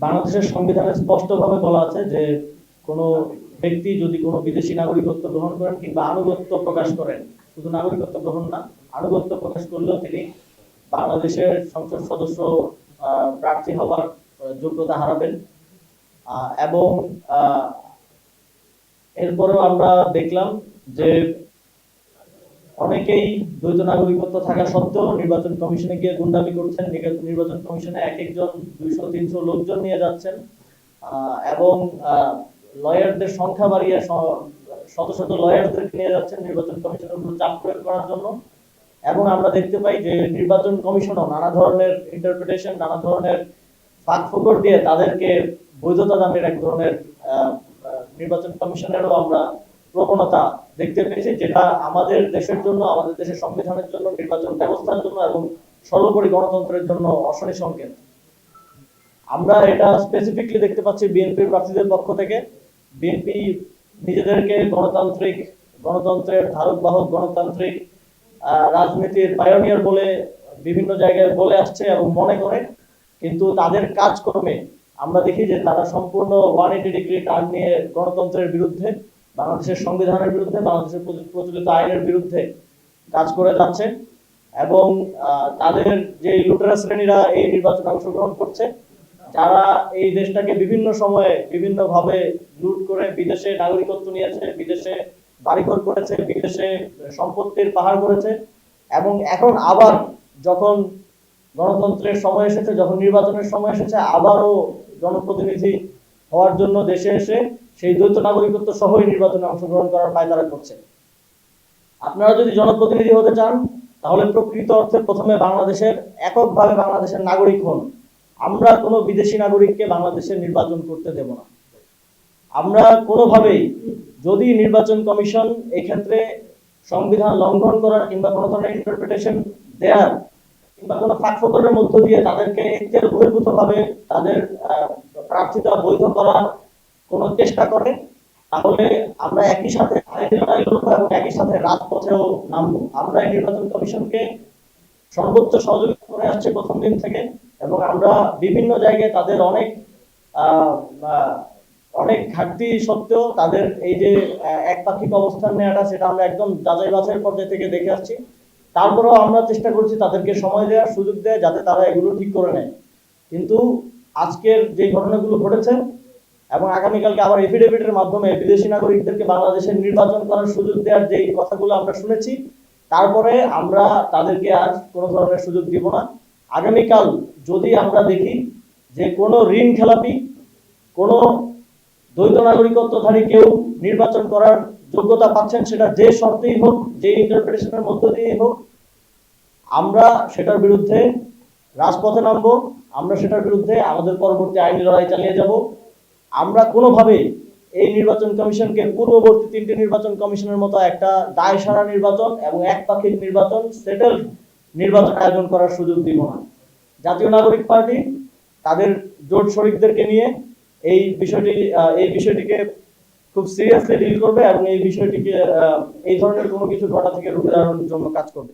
বাংলাদেশের সংবিধানে স্পষ্টভাবে বলা আছে যে কোনো ব্যক্তি যদি কোনো বিদেশি নাগরিকত্ব গ্রহণ করেন কিংবা আনুগত্য প্রকাশ করেন, শুধু নাগরিকত্ব গ্রহণ না, আনুগত্য প্রকাশ করলেও তিনি বাংলাদেশের সংসদ সদস্য প্রার্থী হওয়ার যোগ্যতা হারাবেন। এবং এরপরেও আমরা দেখলাম যে অনেকেই দ্বৈত নাগরিকত্ব থাকা সত্ত্বেও নির্বাচন কমিশনে গিয়ে গুন্ডামি করছেন। নির্বাচন কমিশনে এক একজন 200-300 লোকজন নিয়ে যাচ্ছেন এবং লয়ারদের সংখ্যা বাড়িয়ে শত শত লয়ারদের নিয়ে যাচ্ছেন নির্বাচন কমিশনের উপর চাপ প্রয়োগ করার জন্য। এবং আমরা দেখতে পাই যে নির্বাচন কমিশনও নানা ধরনের ইন্টারপ্রিটেশন, নানা ধরনের ফাঁক ফোকর দিয়ে তাদেরকে বৈধতা দানের এক ধরনের নির্বাচন কমিশনেরও আমরা প্রবণতা দেখতে পেয়েছি, যেটা আমাদের দেশের জন্য, আমাদের দেশের সংবিধানের জন্য, নির্বাচন ব্যবস্থার জন্য এবং সর্বোপরি গণতন্ত্রের জন্য অশনি সংকেত। আমরা এটা স্পেসিফিকলি দেখতে পাচ্ছি বিএনপির প্রার্থীদের পক্ষ থেকে। বিএনপি নিজেদেরকে গণতন্ত্রের ধারক বাহক, গণতান্ত্রিক রাজনীতির পায়োনিয়ার বলে বিভিন্ন জায়গায় বলে আসছে এবং মনে করে, কিন্তু তাদের কাজকর্মে আমরা দেখি যে তারা সম্পূর্ণ 180 ডিগ্রি টার্ন নিয়ে গণতন্ত্রের বিরুদ্ধে, বাংলাদেশের সংবিধানের বিরুদ্ধে, বাংলাদেশের প্রচলিত আইনের বিরুদ্ধে কাজ করে যাচ্ছে। এবং তাদের যে লুটেরা শ্রেণীরা এই নির্বাচনে অংশগ্রহণ করছে, যারা এই দেশটাকে বিভিন্ন সময়ে বিভিন্নভাবে লুট করে বিদেশে নাগরিকত্ব নিয়েছে, বিদেশে বাড়িঘর করেছে, বিদেশে সম্পত্তির পাহাড় করেছে, এবং এখন আবার যখন গণতন্ত্রের সময় এসেছে, যখন নির্বাচনের সময় এসেছে, আবারও জনপ্রতিনিধি হওয়ার জন্য দেশে এসে সেই দ্বৈত নাগরিকত্ব সহই নির্বাচনে অংশগ্রহণ করার পায়তারা করছে। আপনারা যদি জনপ্রতিনিধি হতে চান, তাহলে প্রকৃত অর্থে প্রথমে বাংলাদেশের এককভাবে বাংলাদেশের নাগরিক হন। আমরা কোনো বিদেশি নাগরিককে বাংলাদেশে নির্বাচন করতে দেব না। আমরা কোনোভাবেই, যদি নির্বাচন কমিশন এক্ষেত্রে সংবিধান লঙ্ঘন করার কিংবা কোনো ধরনের ইন্টারপ্রিটেশন দেওয়ার কিংবা কোনো ফাঁকফোকরের মধ্য দিয়ে তাদেরকে এর বহির্ভূতভাবে তাদের প্রার্থিতা বৈধ করার কোনো চেষ্টা করে, তাহলে আমরা একই সাথে এবং একই সাথে রাজপথেও নামবো। আমরা এই নির্বাচন কমিশনকে সর্বোচ্চ সহযোগিতা করে আসছে প্রথম দিন থেকে, এবং আমরা বিভিন্ন জায়গায় তাদের অনেক ঘাটতি সত্ত্বেও তাদের এই যে একপাক্ষিক অবস্থান নেওয়াটা, সেটা আমরা একদম যাচাই বাছাই পর্যায় থেকে দেখে আসছি। তারপরেও আমরা চেষ্টা করছি তাদেরকে সময় দেওয়ার, সুযোগ দেয়, যাতে তারা এগুলো ঠিক করে নেয়। কিন্তু আজকের যে ঘটনাগুলো ঘটেছে এবং আগামীকালকে আবার এফিডেভিটের মাধ্যমে বিদেশি নাগরিকদেরকে বাংলাদেশের নির্বাচন করার সুযোগ দেওয়ার যে কথাগুলো আমরা শুনেছি, তারপরে আমরা তাদেরকে আর কোনো ধরনের সুযোগ দিব না। আগামীকাল যদি আমরা দেখি যে কোনো ঋণ খেলাপি, কোনো দ্বৈত নাগরিকত্বধারী কেউ নির্বাচন করার যোগ্যতা পাচ্ছেন, সেটা যে শর্তেই হোক, যে ইন্টারপ্রিটেশনের মধ্য দিয়েই হোক, আমরা সেটার বিরুদ্ধে রাজপথে নামবো। আমরা সেটার বিরুদ্ধে আমাদের পরবর্তী আইনি লড়াই চালিয়ে যাব। আমরা কোনোভাবেই এই নির্বাচন কমিশনকে পূর্ববর্তী 3টি নির্বাচন কমিশনের মতো একটা দায়সারা নির্বাচন এবং একপাক্ষিক নির্বাচন, সেটেল নির্বাচন আয়োজন করার সুযোগ দিব না। জাতীয় নাগরিক পার্টি তাদের জোট শরিকদেরকে নিয়ে এই বিষয়টিকে খুব সিরিয়াসলি ডিল করবে এবং এই বিষয়টিকে এই ধরনের কোনো কিছু ঘটা থেকে রুখে দাঁড়ানোর জন্য কাজ করবে।